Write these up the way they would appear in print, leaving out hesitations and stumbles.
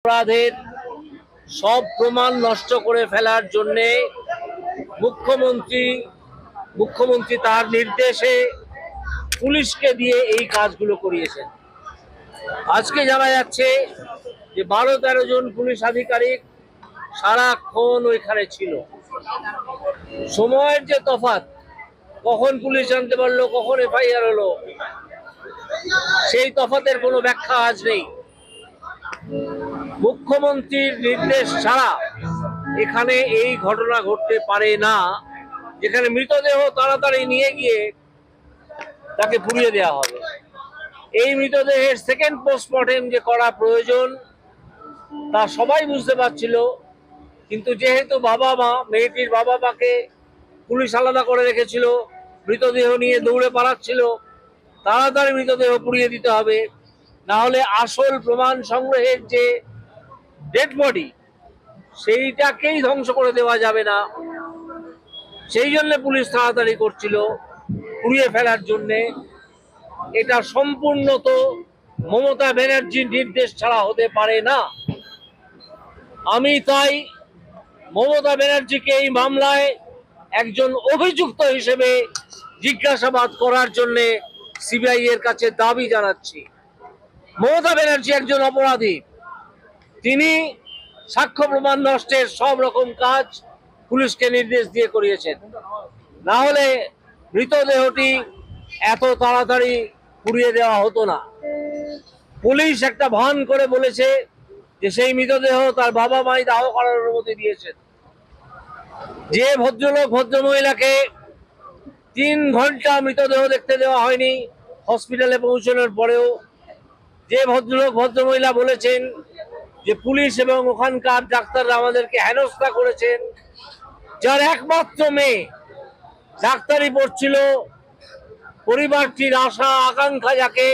অপরাধের সব প্রমাণ নষ্ট করে ফেলার জন্যে মুখ্যমন্ত্রী তার নির্দেশে পুলিশকে দিয়ে এই কাজগুলো করিয়েছেন। আজকে জানা যাচ্ছে যে 12-13 জন পুলিশ আধিকারিক সারাক্ষণ ওইখানে ছিল। সময়ের যে তফাৎ, কখন পুলিশ জানতে পারলো, কখন এফআইআর হলো, সেই তফাতের কোনো ব্যাখ্যা আজ নেই। মুখ্যমন্ত্রীর নির্দেশ ছাড়া এখানে এই ঘটনা ঘটতে পারে না, যেখানে মৃতদেহ তাড়াতাড়ি নিয়ে গিয়ে তাকে পুড়িয়ে দেওয়া হবে। এই মৃতদেহের সেকেন্ড পোস্টমর্টেম যে করা প্রয়োজন তা সবাই বুঝতে পারছিল, কিন্তু যেহেতু মেয়েটির বাবা মাকে পুলিশ আলাদা করে রেখেছিল, মৃতদেহ নিয়ে দৌড়ে পালাচ্ছিল, তাড়াতাড়ি মৃতদেহ পুড়িয়ে দিতে হবে, না হলে আসল প্রমাণ সংগ্রহের যে ডেড বডি সেইটাকেই ধ্বংস করে দেওয়া যাবে না। সেই জন্য পুলিশ তাড়াতাড়ি করছিল পুড়িয়ে ফেলার জন্যে। এটা সম্পূর্ণ তো মমতা ব্যানার্জির নির্দেশ ছাড়া হতে পারে না। আমি তাই মমতা ব্যানার্জিকে এই মামলায় একজন অভিযুক্ত হিসেবে জিজ্ঞাসাবাদ করার জন্যে সিবিআই এর কাছে দাবি জানাচ্ছি। মমতা ব্যানার্জি একজন অপরাধী, তিনি সাক্ষ্য প্রমাণ নষ্টের সব রকম কাজ পুলিশকে নির্দেশ দিয়ে করিয়েছেন, না হলে মৃতদেহটি এত তাড়াতাড়ি পুড়িয়ে দেওয়া হতো না। পুলিশ একটা ভান করে বলেছে যে সেই মৃতদেহ তার বাবা মাই দাহ করার অনুমতি দিয়েছেন। যে ভদ্রলোক ভদ্রমহিলাকে 3 ঘন্টা মৃতদেহ দেখতে দেওয়া হয়নি হসপিটালে পৌঁছানোর পরেও, যে ভদ্রলোক ভদ্রমহিলা বলেছেন যে পুলিশ এবং ওখানকার ডাক্তাররা আমাদেরকে হেনস্থা করেছেন, যার একমাত্র মেয়ে ডাক্তারি পড়ছিল, পরিবারটির আশা আকাঙ্ক্ষা যাকে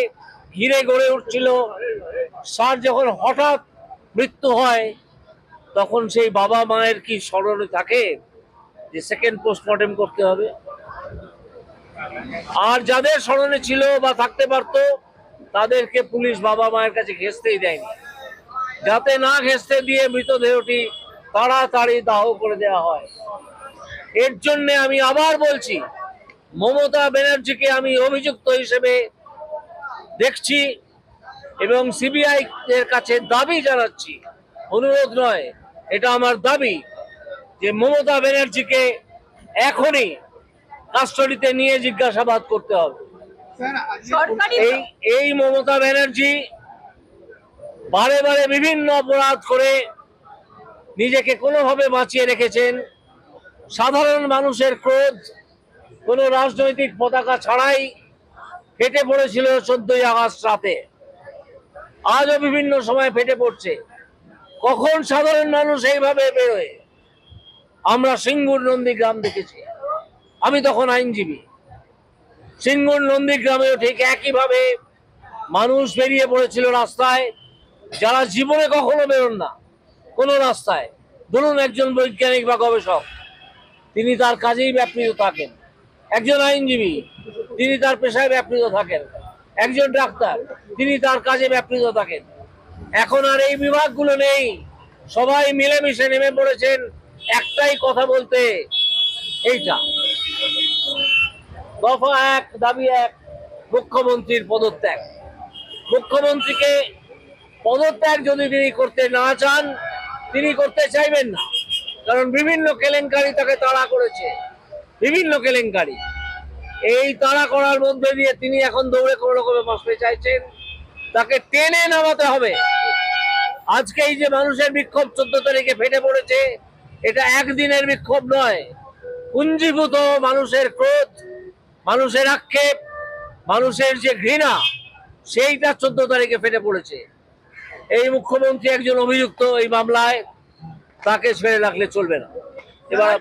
ঘিরে গড়ে উঠছিল, তার যখন হঠাৎ মৃত্যু হয় তখন সেই বাবা মায়ের কি স্মরণে থাকে যে সেকেন্ড পোস্টমর্টেম করতে হবে? আর যাদের স্মরণে ছিল বা থাকতে পারতো তাদেরকে পুলিশ বাবা মায়ের কাছে ঘেঁষতেই দেয়নি, যাতে না ঘেঁষতে দিয়ে মৃতদেহটি তাড়াতাড়ি দাহ করে দেওয়া হয়। এর জন্য আমি আবার বলছি, মমতা ব্যানার্জিকে আমি অভিযুক্ত হিসেবে দেখছি এবং সিবিআই এর কাছে দাবি জানাচ্ছি, অনুরোধ নয়, এটা আমার দাবি যে মমতা ব্যানার্জিকে এখনই কাস্টডিতে নিয়ে জিজ্ঞাসাবাদ করতে হবে। এই মমতা ব্যানার্জি বারে বারে বিভিন্ন অপরাধ করে নিজেকে কোনোভাবে বাঁচিয়ে রেখেছেন। সাধারণ মানুষের ক্রোধ কোনো রাজনৈতিক পতাকা ছাড়াই ফেটে পড়েছিল 14ই আগস্ট রাতে, আজও বিভিন্ন সময় ফেটে পড়ছে। কখন সাধারণ মানুষ এইভাবে বেরোয়? আমরা সিঙ্গুর নন্দীগ্রাম দেখেছি, আমি তখন আইনজীবী। সিঙ্গুর নন্দীগ্রামেও ঠিক একইভাবে মানুষ বেরিয়ে পড়েছিল রাস্তায়, যারা জীবনে কখনো বেরোন না কোনো রাস্তায়। ধরুন একজন বৈজ্ঞানিক বা গবেষক, তিনি তার কাজেই ব্যাপৃত থাকেন। একজন আইনজীবী, তিনি তার পেশায় ব্যাপৃত থাকেন। একজন ডাক্তার, তিনি তার কাজে ব্যাপৃত থাকেন। এখন আর এই বিভাগগুলো নেই, সবাই মিলেমিশে নেমে পড়েছেন একটাই কথা বলতে, এইটা দফা 1, দাবি 1, মুখ্যমন্ত্রীর পদত্যাগ। মুখ্যমন্ত্রীকে পদত্যাগ যদি তিনি করতে না চান, তিনি করতে চাইবেন না, কারণ বিভিন্ন কেলেঙ্কারি তাকে তাড়া করেছে, বিভিন্ন কেলেঙ্কারি। এই তাড়া করার মধ্যে দিয়ে তিনি এখন দৌড়ে কোনো রকমে বাঁচতে চাইছেন, তাকে টেনে নামাতে হবে। আজকে এই যে মানুষের বিক্ষোভ 14 তারিখে ফেটে পড়েছে, এটা একদিনের বিক্ষোভ নয়, পুঞ্জীভূত মানুষের ক্রোধ, মানুষের আক্ষেপ, মানুষের যে ঘৃণা, সেইটা 14 তারিখে ফেটে পড়েছে। এই মুখ্যমন্ত্রী একজন অভিযুক্ত এই মামলায়, তাকে ছেড়ে রাখলে চলবে না। এবার